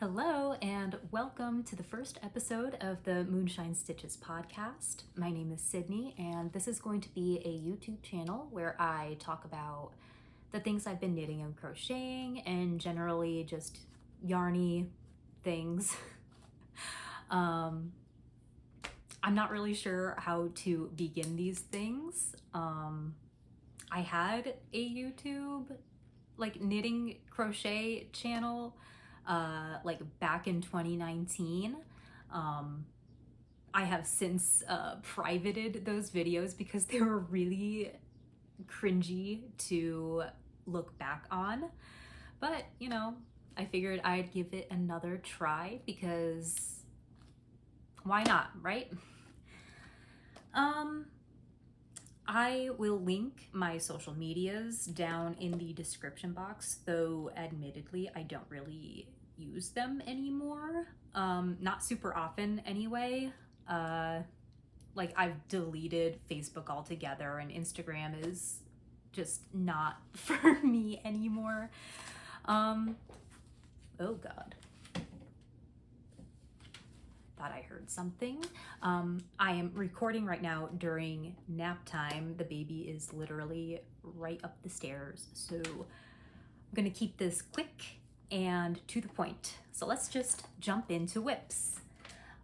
Hello and welcome to the first episode of the Moonshine Stitches podcast. My name is Sydney and this is going to be a YouTube channel where I talk about the things I've been knitting and crocheting and generally just yarny things. I'm not really sure how to begin these things. I had a YouTube knitting crochet channel back in 2019. I have since privated those videos because they were really cringy to look back on. But, you know, I figured I'd give it another try because why not, right? I will link my social medias down in the description box, though admittedly I don't really use them anymore. Not super often anyway. I've deleted Facebook altogether and Instagram is just not for me anymore. Oh God. Thought I heard something. I am recording right now during nap time. The baby is literally right up the stairs. So I'm gonna keep this quick and to the point. So let's just jump into whips.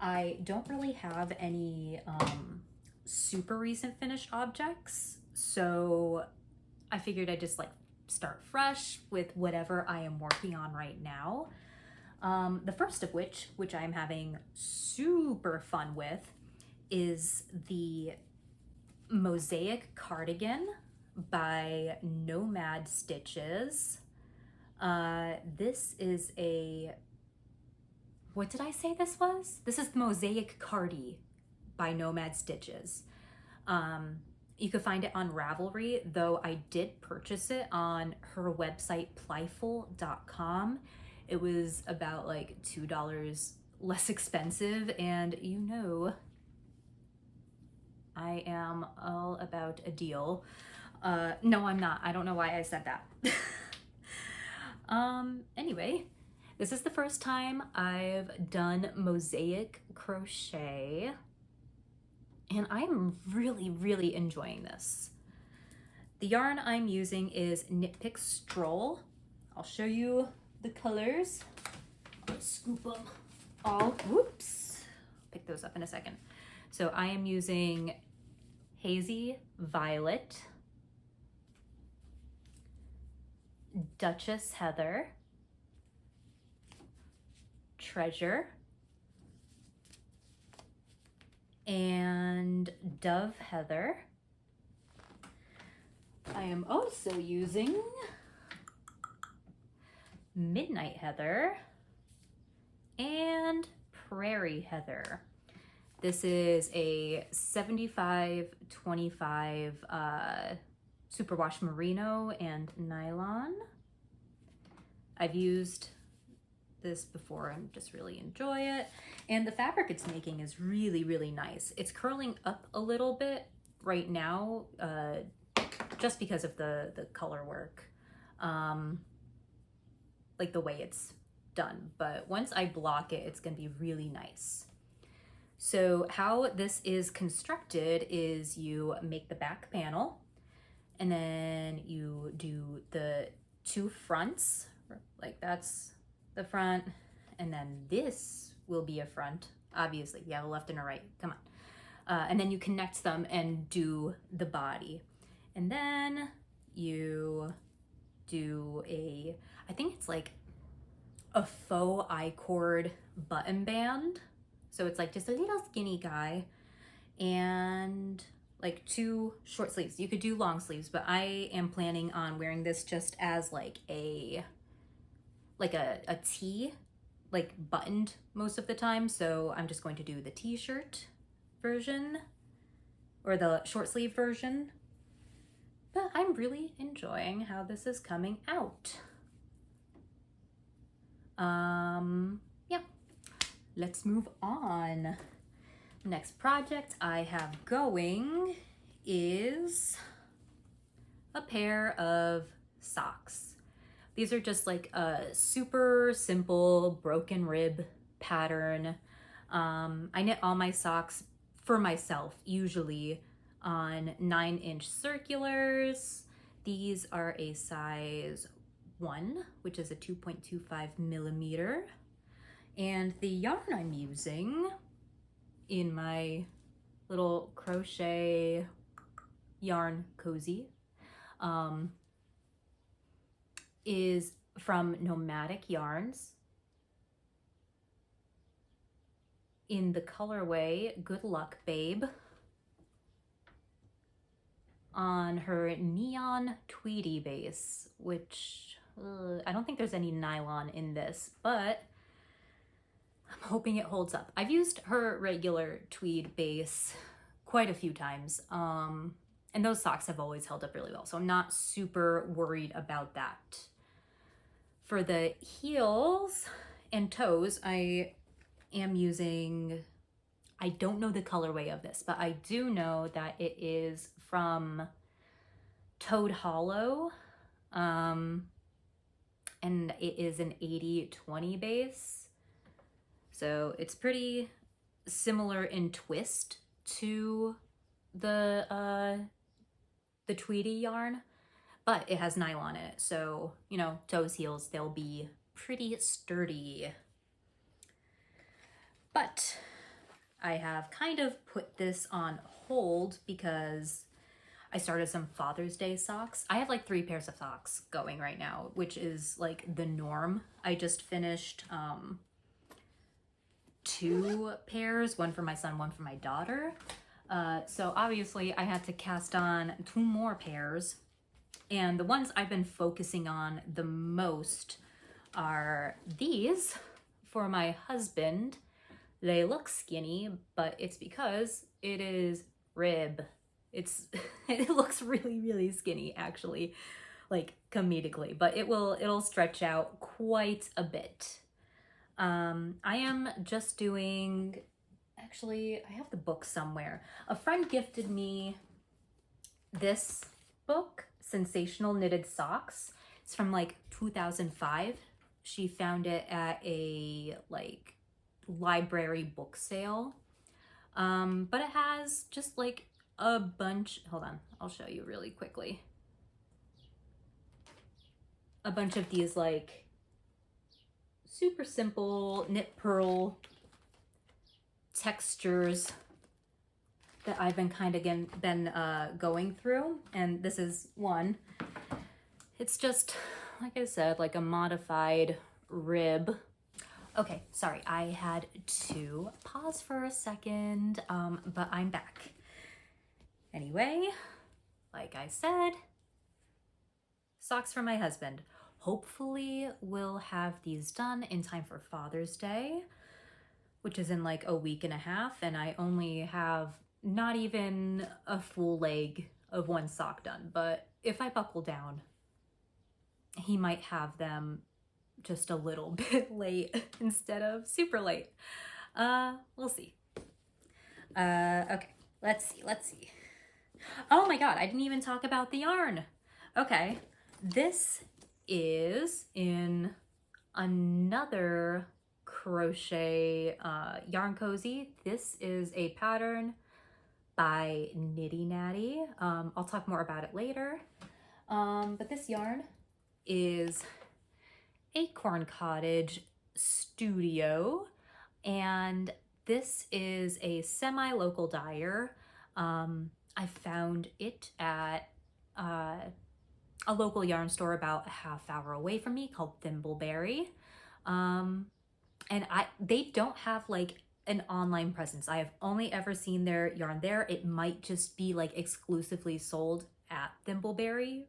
I don't really have any super recent finished objects. So I figured I'd just start fresh with whatever I am working on right now. The first of which I'm having super fun with, is the Mosaic Cardigan by Nomad Stitches. This is what did I say this was? This is the Mosaic Cardi by Nomad Stitches. You could find it on Ravelry, though I did purchase it on her website, plyful.com. It was about $2 less expensive, and you know I am all about a deal. No, I'm not. I don't know why I said that. Anyway, this is the first time I've done mosaic crochet, and I'm really enjoying this. The yarn I'm using is Knit Pick Stroll. I'll show you the colors. I'll scoop them all. Whoops. Pick those up in a second. So I am using Hazy Violet, Duchess Heather, Treasure, and Dove Heather. I am also using Midnight Heather and Prairie Heather. This is a 75-25 superwash merino and nylon. I've used this before and just really enjoy it. And the fabric it's making is really nice. It's curling up a little bit right now, just because of the color work. The way it's done, but once I block it, it's gonna be really nice. So how this is constructed is you make the back panel and then you do the two fronts, that's the front, and then this will be a front. Obviously, you have a left and a right, come on. And then you connect them and do the body. And then you do I think it's a faux I-cord button band. So it's just a little skinny guy and two short sleeves. You could do long sleeves, but I am planning on wearing this just as a tee, buttoned most of the time. So I'm just going to do the t-shirt version or the short sleeve version. But I'm really enjoying how this is coming out. Yeah, let's move on. Next project I have going is a pair of socks These are just like a super simple broken rib pattern. I knit all my socks for myself, usually on 9-inch circulars. These are a size 1, which is a 2.25 millimeter. And the yarn I'm using in my little crochet yarn cozy is from Nomadic Yarns in the colorway Good Luck Babe on her neon tweedy base, which I don't think there's any nylon in this, but I'm hoping it holds up. I've used her regular tweed base quite a few times, and those socks have always held up really well, so I'm not super worried about that. For the heels and toes, I am using, I don't know the colorway of this, but I do know that it is from Toad Hollow, and it is an 80-20 base. So it's pretty similar in twist to the Tweety yarn, but it has nylon in it. So, you know, toes, heels, they'll be pretty sturdy. But I have kind of put this on hold because I started some Father's Day socks. I have like 3 pairs of socks going right now, which is like the norm. I just finished 2 pairs, one for my son, one for my daughter. So obviously I had to cast on 2 more pairs. And the ones I've been focusing on the most are these for my husband. They look skinny, but it's because it is rib. It looks really, really skinny actually, like comedically, but it'll stretch out quite a bit. I am just doing, actually, I have the book somewhere. A friend gifted me this book, Sensational Knitted Socks. It's from like 2005. She found it at a like library book sale. But it has just like a bunch, hold on, I'll show you really quickly. A bunch of these like super simple knit purl textures that I've been kind of going through, and this is one. It's just, like I said, like a modified rib. Okay, sorry, I had to pause for a second, but I'm back. Anyway, like I said, socks for my husband. Hopefully we'll have these done in time for Father's Day, which is in like a week and a half, and I only have not even a full leg of one sock done. But if I buckle down, he might have them just a little bit late instead of super late. We'll see. Okay, let's see. Oh my god, I didn't even talk about the yarn. Okay, this is in another crochet yarn cozy. This is a pattern by Nitty Natty. I'll talk more about it later. But this yarn is Acorn Cottage Studio, and this is a semi-local dyer. I found it at a local yarn store about a half-hour away from me called Thimbleberry. And they don't have like an online presence. I have only ever seen their yarn there. It might just be like exclusively sold at Thimbleberry,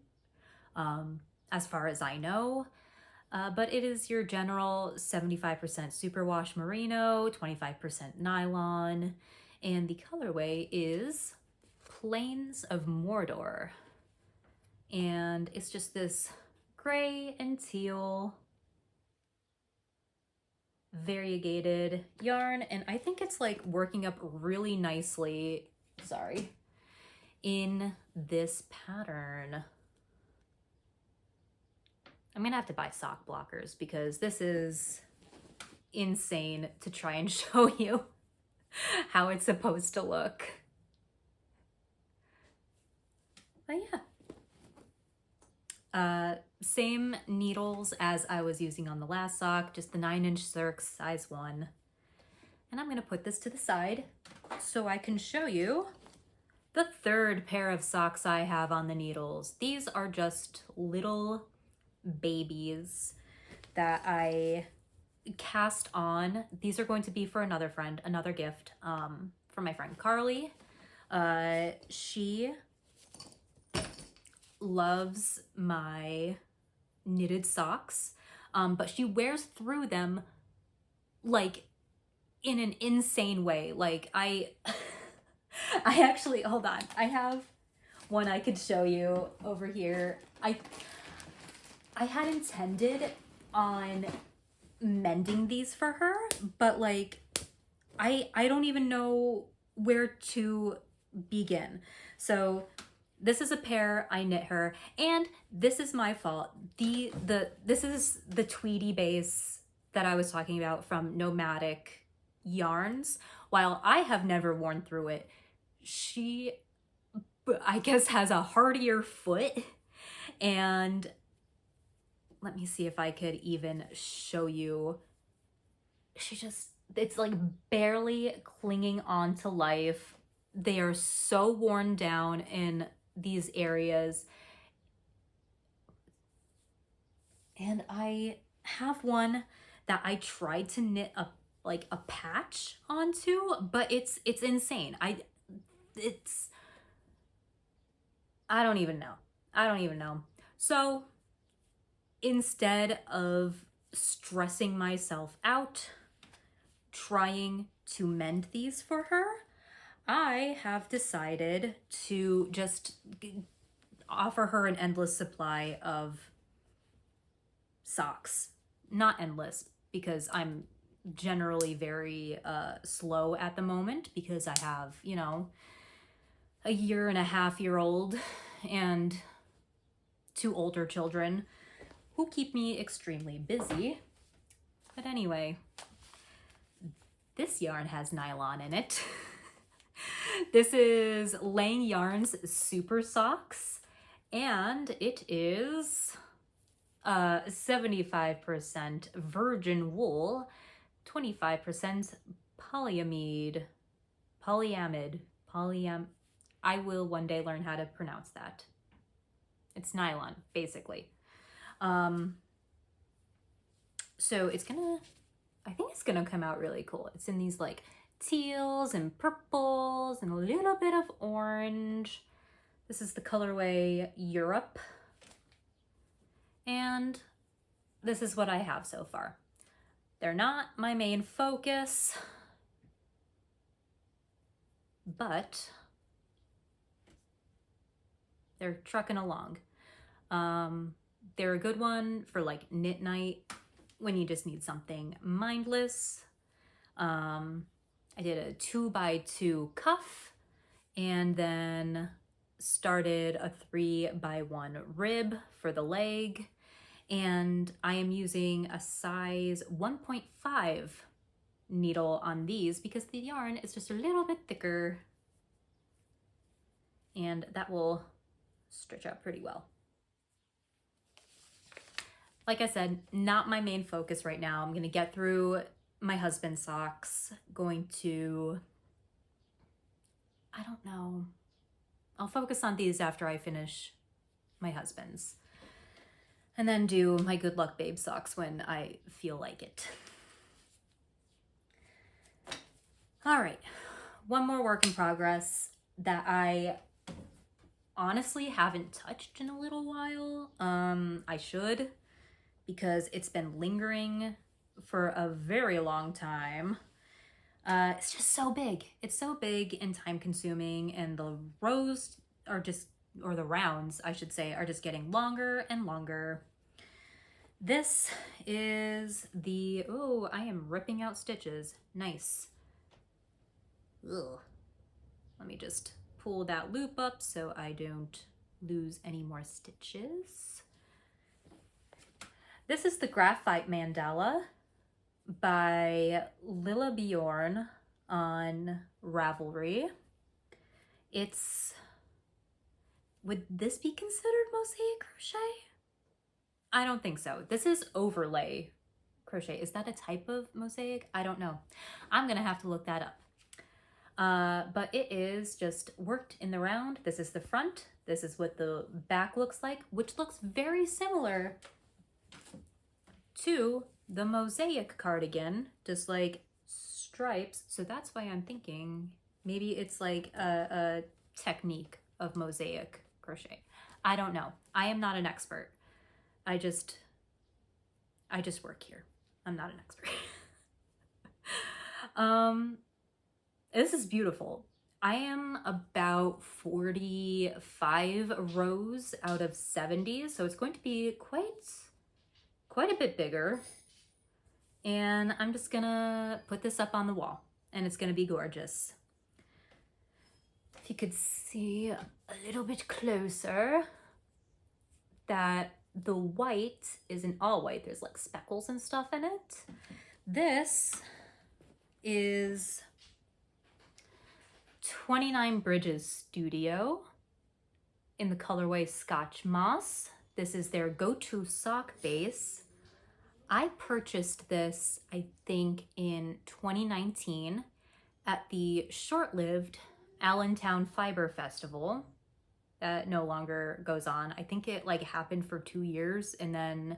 as far as I know. But it is your general 75% superwash merino, 25% nylon, and the colorway is Plains of Mordor. And it's just this gray and teal variegated yarn, and I think it's like working up really nicely, sorry, in this pattern. I'm gonna have to buy sock blockers because this is insane to try and show you how it's supposed to look. But yeah. Same needles as I was using on the last sock, just the 9-inch Circs size 1. And I'm gonna put this to the side so I can show you the third pair of socks I have on the needles. These are just little babies that I cast on. These are going to be for another friend, another gift from my friend Carly. She loves my knitted socks, but she wears through them like in an insane way. Like I actually, hold on, I have one I could show you over here. I had intended on mending these for her, but like I don't even know where to begin. So this is a pair I knit her, and this is my fault. This is the Tweety base that I was talking about from Nomadic Yarns. While I have never worn through it, she, I guess, has a hardier foot. And let me see if I could even show you. It's like barely clinging on to life. They are so worn down in these areas. And I have one that I tried to knit a patch onto, but it's insane. I don't even know. So instead of stressing myself out trying to mend these for her, I have decided to just offer her an endless supply of socks. Not endless, because I'm generally very slow at the moment, because I have, you know, a 1.5-year-old and 2 older children who keep me extremely busy. But anyway, this yarn has nylon in it. This is Laying Yarns Super Socks, and it is 75% virgin wool, 25% polyamide. I will one day learn how to pronounce that. It's nylon, basically. So I think it's gonna come out really cool. It's in these like teals and purples and a little bit of orange. This is the colorway Europe. And this is what I have so far. They're not my main focus, but they're trucking along. They're a good one for like knit night when you just need something mindless. I did a 2x2 cuff and then started a 3x1 rib for the leg. And I am using a size 1.5 needle on these because the yarn is just a little bit thicker, and that will stretch out pretty well. Like I said, not my main focus right now. I'm gonna get through my husband's socks, going to, I don't know, I'll focus on these after I finish my husband's, and then do my Good Luck Babe socks when I feel like it. All right, one more work in progress that I honestly haven't touched in a little while. I should, because it's been lingering for a very long time. It's just so big. It's so big and time consuming, and the rows are just, or the rounds, I should say, are just getting longer and longer. This is the, oh, I am ripping out stitches. Nice. Ugh. Let me just pull that loop up so I don't lose any more stitches. This is the Graphite Mandala by Lilla Bjorn on Ravelry. Would this be considered mosaic crochet? I don't think so. This is overlay crochet. Is that a type of mosaic? I don't know. I'm gonna have to look that up. But it is just worked in the round. This is the front. This is what the back looks like, which looks very similar to the mosaic cardigan, just like stripes. So that's why I'm thinking maybe it's like a technique of mosaic crochet. I don't know. I am not an expert. I just work here. I'm not an expert. This is beautiful. I am about 45 rows out of 70, so it's going to be quite a bit bigger. And I'm just gonna put this up on the wall, and it's gonna be gorgeous. If you could see a little bit closer, that the white isn't all white. There's like speckles and stuff in it. This is 29 Bridges Studio in the colorway Scotch Moss. This is their go-to sock base. I purchased this, I think, in 2019 at the short-lived Allentown Fiber Festival that no longer goes on. I think it like happened for 2 years and then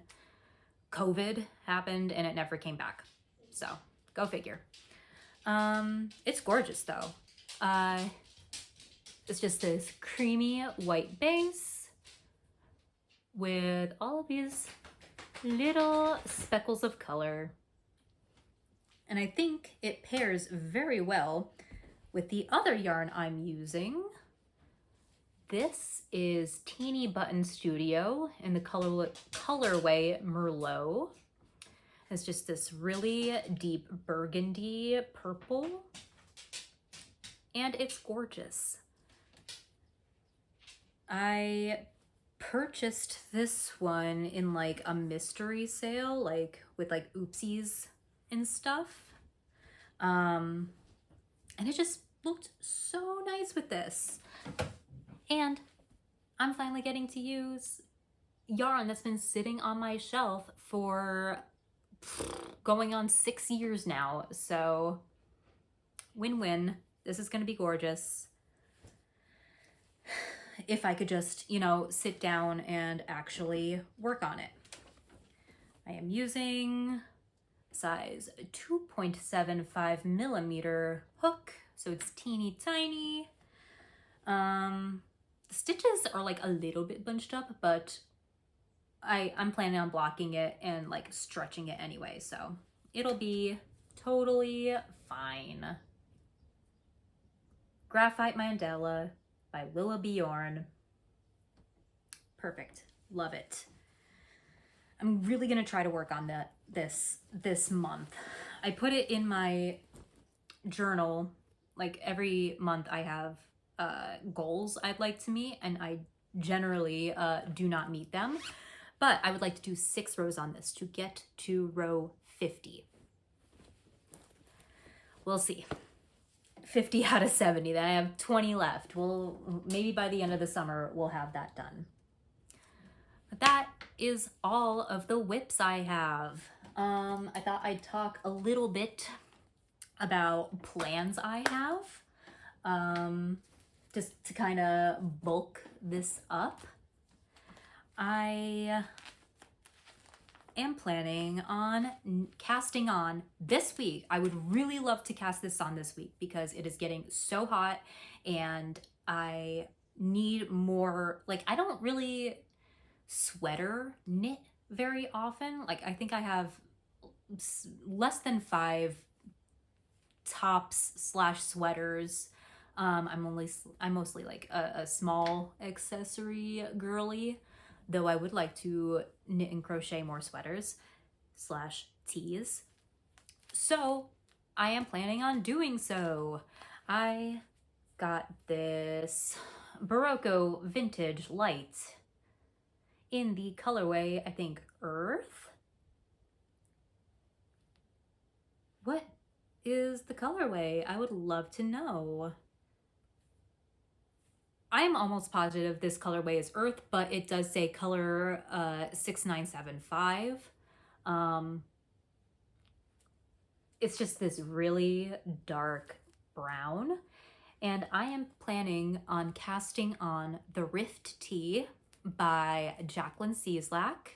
COVID happened and it never came back. So go figure. It's gorgeous though. It's just this creamy white base with all of these little speckles of color. And I think it pairs very well with the other yarn I'm using. This is Teeny Button Studio in the colorway Merlot. It's just this really deep burgundy purple. And it's gorgeous. I purchased this one in like a mystery sale, like with like oopsies and stuff. And it just looked so nice with this. And I'm finally getting to use yarn that's been sitting on my shelf for going on 6 years now. So win-win. This is going to be gorgeous. If I could just, you know, sit down and actually work on it. I am using size 2.75 millimeter hook. So it's teeny tiny. The stitches are like a little bit bunched up, but I'm planning on blocking it and like stretching it anyway. So it'll be totally fine. Graphite Mandala by Lilla Bjorn. Perfect. Love it. I'm really gonna try to work on this month. I put it in my journal. Like every month I have goals I'd like to meet, and I generally do not meet them. But I would like to do 6 rows on this to get to row 50. We'll see. 50 out of 70, then I have 20 left. Well, maybe by the end of the summer, we'll have that done. But that is all of the whips I have. I thought I'd talk a little bit about plans I have, just to kind of bulk this up. I am planning on casting on this week. I would really love to cast this on this week because it is getting so hot and I need more, like I don't really sweater knit very often. Like I think I have less than 5 tops / sweaters. I'm mostly like a small accessory girly, though I would like to knit and crochet more sweaters / tees. So I am planning on doing so. I got this Barocco Vintage Light in the colorway, I think, Earth. What is the colorway? I would love to know. I'm almost positive this colorway is Earth, but it does say color 6975. It's just this really dark brown. And I am planning on casting on the Rift Tea by Jacqueline Cieslak.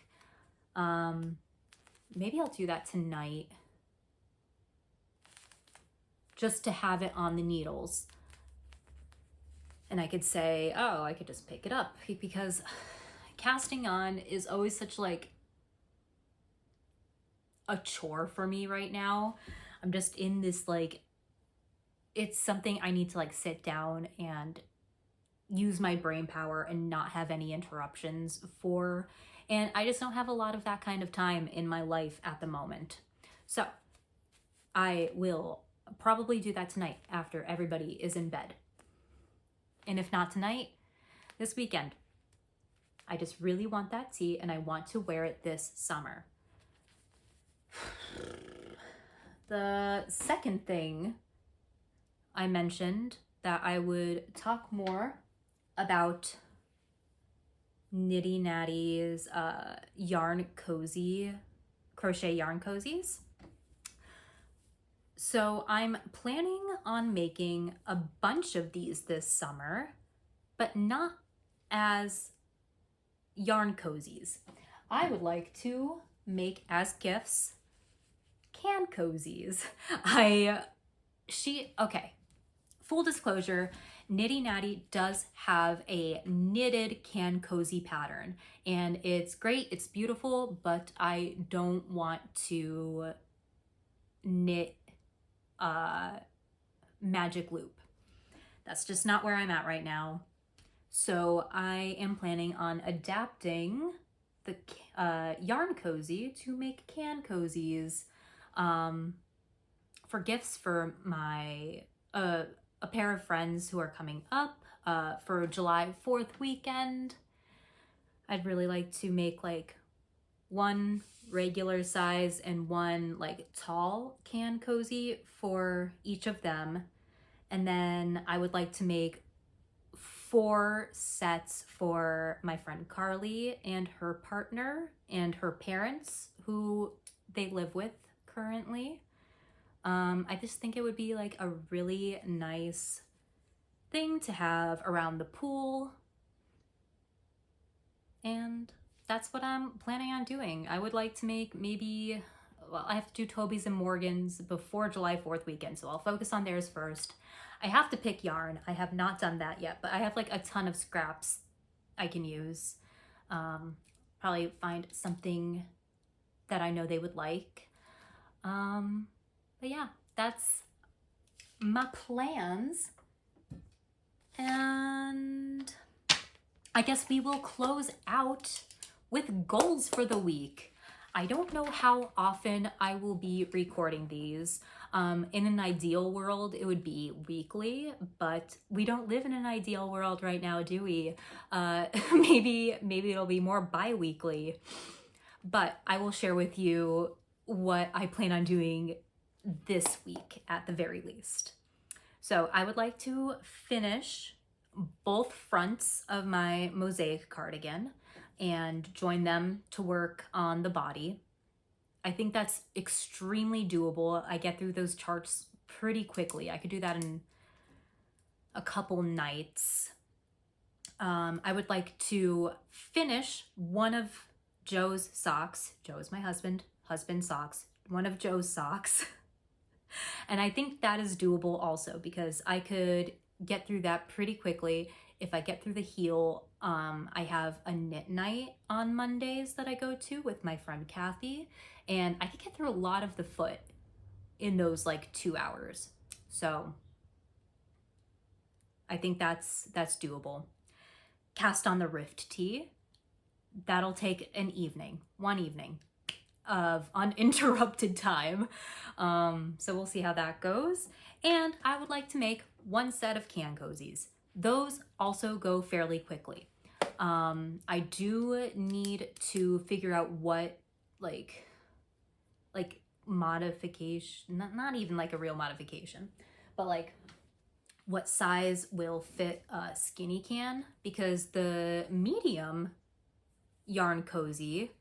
Maybe I'll do that tonight, just to have it on the needles. And I could say, oh, I could just pick it up, because casting on is always such like a chore for me right now. I'm just in this like, it's something I need to like sit down and use my brain power and not have any interruptions for. And I just don't have a lot of that kind of time in my life at the moment. So I will probably do that tonight after everybody is in bed. And if not tonight, this weekend. I just really want that tea and I want to wear it this summer. The second thing I mentioned that I would talk more about Nitty Natty's yarn cozy, crochet yarn cozies. So I'm planning on making a bunch of these this summer, but not as yarn cozies. I would like to make as gifts can cozies. Okay, full disclosure, Nitty Natty does have a knitted can cozy pattern, and it's great, it's beautiful, but I don't want to knit magic loop. That's just not where I'm at right now. So I am planning on adapting the yarn cozy to make can cozies for gifts for my a pair of friends who are coming up for July 4th weekend. I'd really like to make like one regular size and one like tall can cozy for each of them. And then I would like to make 4 sets for my friend Carly and her partner and her parents who they live with currently. I just think it would be like a really nice thing to have around the pool. And that's what I'm planning on doing. I would like to make maybe, well, I have to do Toby's and Morgan's before July 4th weekend, so I'll focus on theirs first. I have to pick yarn. I have not done that yet, but I have like a ton of scraps I can use. Probably find something that I know they would like. But yeah, that's my plans. And I guess we will close out with goals for the week. I don't know how often I will be recording these. In an ideal world, it would be weekly, but we don't live in an ideal world right now, do we? Maybe it'll be more bi-weekly. But I will share with you what I plan on doing this week at the very least. So I would like to finish both fronts of my mosaic cardigan and join them to work on the body. I think that's extremely doable. I get through those charts pretty quickly. I could do that in a couple nights. I would like to finish one of Joe's socks. Joe is my husband's socks. One of Joe's socks. And I think that is doable also because I could get through that pretty quickly. If I get through the heel, I have a knit night on Mondays that I go to with my friend Kathy, and I could get through a lot of the foot in those like 2 hours. So I think that's doable. Cast on the Rift Tee. That'll take one evening of uninterrupted time. So we'll see how that goes. And I would like to make 1 set of can cozies. Those also go fairly quickly. I do need to figure out what like modification, not even like a real modification, but like what size will fit a skinny can, because the medium yarn cozy,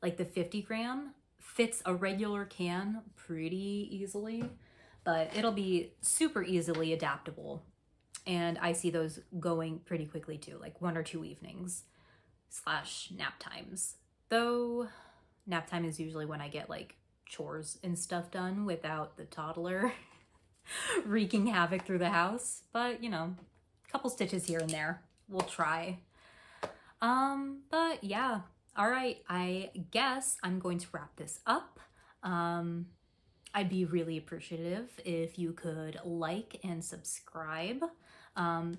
like the 50 gram, fits a regular can pretty easily, but it'll be super easily adaptable. And I see those going pretty quickly too, like 1 or 2 evenings / nap times. Though nap time is usually when I get like chores and stuff done without the toddler wreaking havoc through the house. But you know, a couple stitches here and there, we'll try. But yeah, all right, I guess I'm going to wrap this up. I'd be really appreciative if you could like and subscribe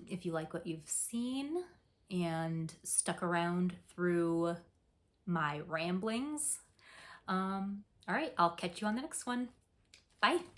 if you like what you've seen and stuck around through my ramblings. All right, I'll catch you on the next one. Bye.